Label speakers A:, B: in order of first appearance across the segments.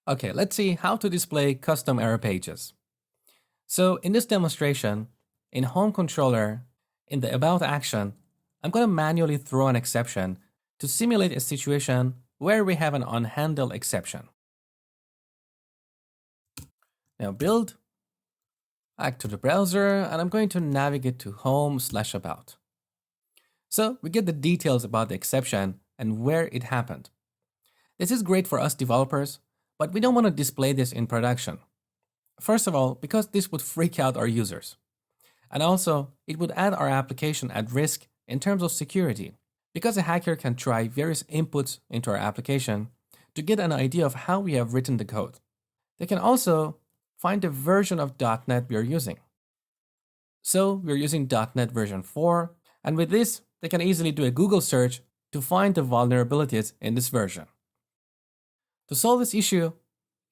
A: Okay, let's see how to display custom error pages. So in this demonstration, in Home Controller, in the About action, I'm going to manually throw an exception to simulate a situation where we have an unhandled exception. Now build, back to the browser, and I'm going to navigate to Home/About. So we get the details about the exception and where it happened. This is great for us developers, but we don't want to display this in production. First of all, because this would freak out our users. And also, it would add our application at risk in terms of security, because a hacker can try various inputs into our application to get an idea of how we have written the code. They can also find the version of .NET we are using. So we're using .NET version 4, and with this, they can easily do a Google search to find the vulnerabilities in this version. To solve this issue,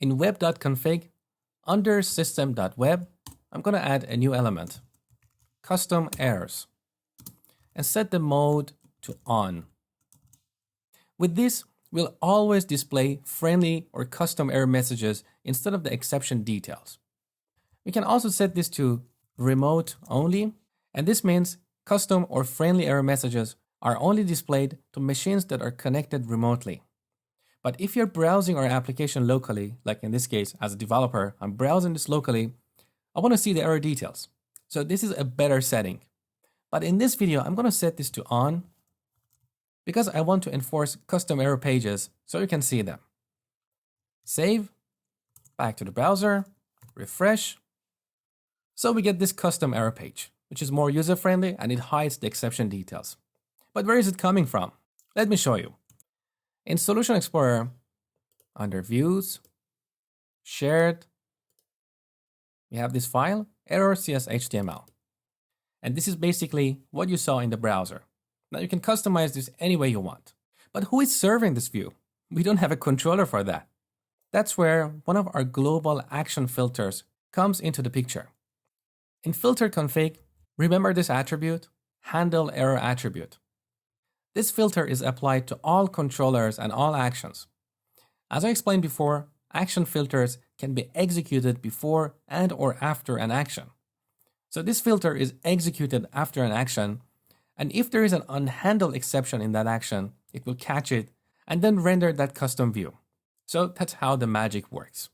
A: in web.config, under system.web, I'm going to add a new element, custom errors, and set the mode to on. With this, we'll always display friendly or custom error messages instead of the exception details. We can also set this to remote only, and this means custom or friendly error messages are only displayed to machines that are connected remotely. But if you're browsing our application locally, like in this case, as a developer, I'm browsing this locally, I want to see the error details. So this is a better setting. But in this video, I'm going to set this to on because I want to enforce custom error pages so you can see them. Save, back to the browser, refresh. So we get this custom error page, which is more user-friendly and it hides the exception details. But where is it coming from? Let me show you. In Solution Explorer, under Views, Shared, we have this file, error.cs.html. And this is basically what you saw in the browser. Now you can customize this any way you want. But who is serving this view? We don't have a controller for that. That's where one of our global action filters comes into the picture. In filter config, remember this attribute, handle error attribute. This filter is applied to all controllers and all actions. As I explained before, action filters can be executed before and or after an action. So this filter is executed after an action, and if there is an unhandled exception in that action, it will catch it and then render that custom view. So that's how the magic works.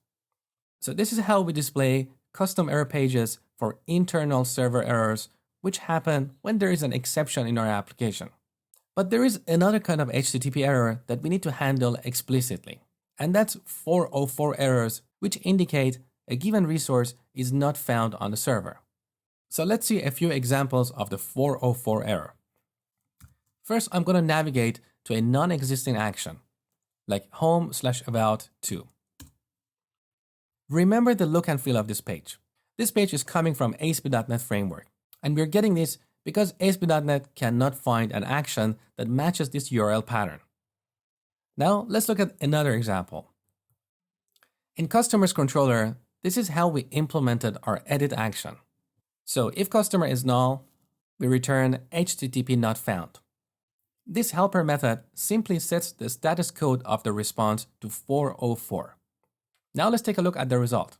A: So this is how we display custom error pages for internal server errors, which happen when there is an exception in our application. But there is another kind of HTTP error that we need to handle explicitly, and that's 404 errors, which indicate a given resource is not found on the server. So let's see a few examples of the 404 error. First, I'm going to navigate to a non-existing action, like home/about2. Remember the look and feel of this page. This page is coming from ASP.NET Framework, and we're getting this because ASP.NET cannot find an action that matches this URL pattern. Now, let's look at another example. In Customers Controller, this is how we implemented our edit action. So if customer is null, we return HTTP not found. This helper method simply sets the status code of the response to 404. Now let's take a look at the result.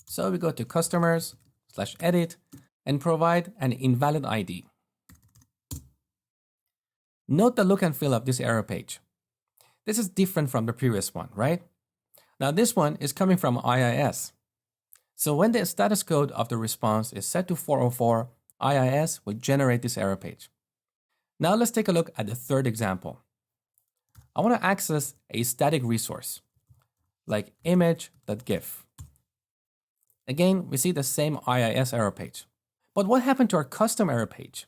A: So we go to customers/edit and provide an invalid ID. Note the look and feel of this error page. This is different from the previous one, right? Now this one is coming from IIS. So when the status code of the response is set to 404, IIS will generate this error page. Now let's take a look at the third example. I want to access a static resource, like image.gif. Again, we see the same IIS error page. But what happened to our custom error page?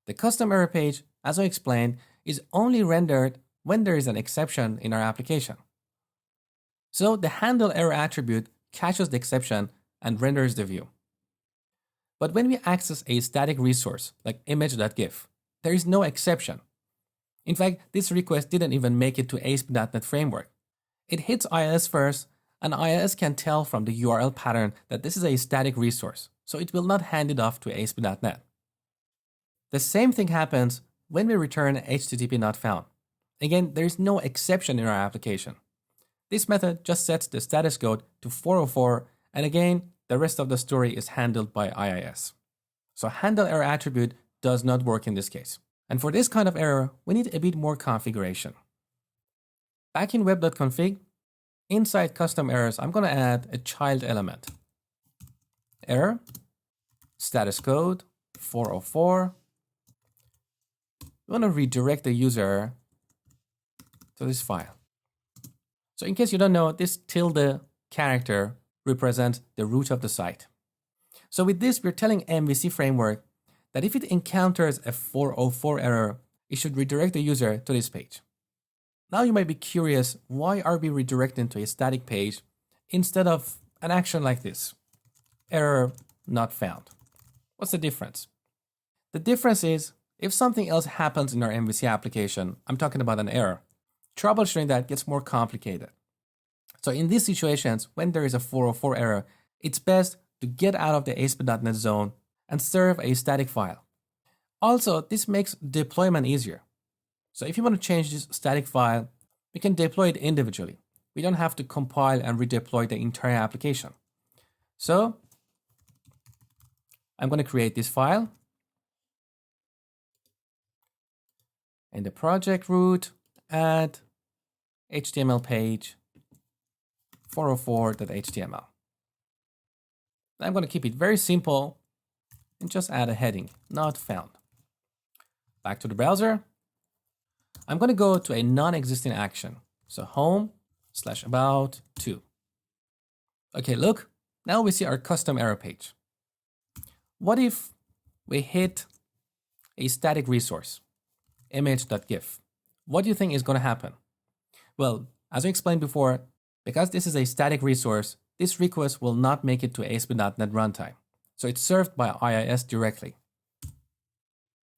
A: The custom error page, as I explained, is only rendered when there is an exception in our application. So the handle error attribute catches the exception and renders the view. But when we access a static resource like image.gif, there is no exception. In fact, this request didn't even make it to ASP.NET Framework. It hits IIS first, and IIS can tell from the URL pattern that this is a static resource, so it will not hand it off to ASP.NET. The same thing happens when we return HTTP not found. Again, there is no exception in our application. This method just sets the status code to 404, and again, the rest of the story is handled by IIS. So handle error attribute does not work in this case. And for this kind of error, we need a bit more configuration. Back in web.config, inside custom errors, I'm going to add a child element. Error, status code, 404. We want to redirect the user to this file. So in case you don't know, this tilde character represents the root of the site. So with this, we're telling MVC framework that if it encounters a 404 error, it should redirect the user to this page. Now you might be curious, why are we redirecting to a static page instead of an action like this? Error not found. What's the difference? The difference is, if something else happens in our MVC application, I'm talking about an error, troubleshooting that gets more complicated. So in these situations, when there is a 404 error, it's best to get out of the ASP.NET Zone and serve a static file. Also, this makes deployment easier. So if you want to change this static file, we can deploy it individually. We don't have to compile and redeploy the entire application. So I'm going to create this file. In the project root, add HTML page 404.html. I'm going to keep it very simple and just add a heading, not found. Back to the browser. I'm going to go to a non-existing action. So home/about2. Okay, look, now we see our custom error page. What if we hit a static resource, image.gif? What do you think is going to happen? Well, as I explained before, because this is a static resource, this request will not make it to ASP.NET runtime. So it's served by IIS directly.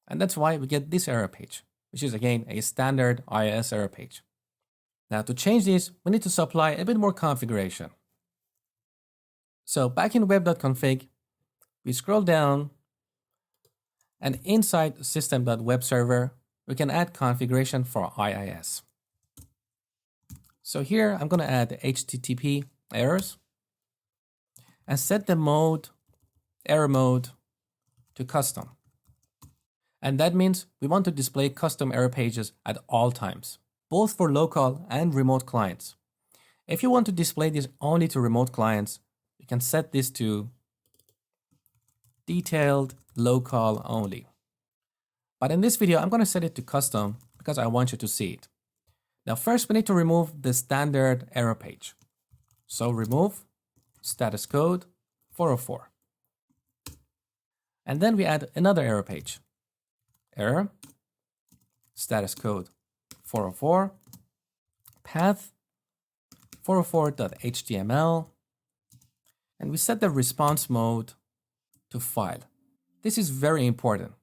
A: And that's why we get this error page, which is again a standard IIS error page. Now to change this, we need to supply a bit more configuration. So back in web.config, we scroll down, and inside system.webserver, we can add configuration for IIS. So here I'm going to add the HTTP errors and set the mode, error mode, to custom. And that means we want to display custom error pages at all times, both for local and remote clients. If you want to display this only to remote clients, you can set this to detailed local only. But in this video, I'm going to set it to custom because I want you to see it. Now first, we need to remove the standard error page. So remove status code 404. And then we add another error page. Error, status code 404, path 404.html, and we set the response mode to file. This is very important.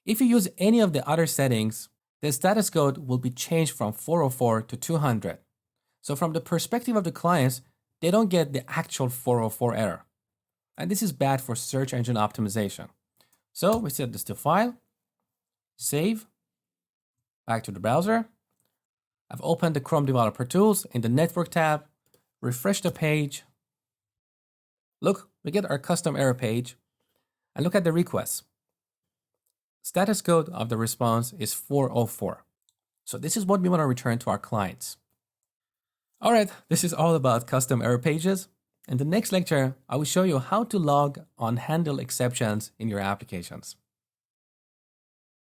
A: If you use any of the other settings, the status code will be changed from 404 to 200. So from the perspective of the clients, they don't get the actual 404 error. And this is bad for search engine optimization. So we set this to file, save, back to the browser. I've opened the Chrome Developer Tools in the Network tab, refresh the page. Look, we get our custom error page, and look at the requests. Status code of the response is 404. So this is what we want to return to our clients. All right, this is all about custom error pages. In the next lecture, I will show you how to log on handle exceptions in your applications.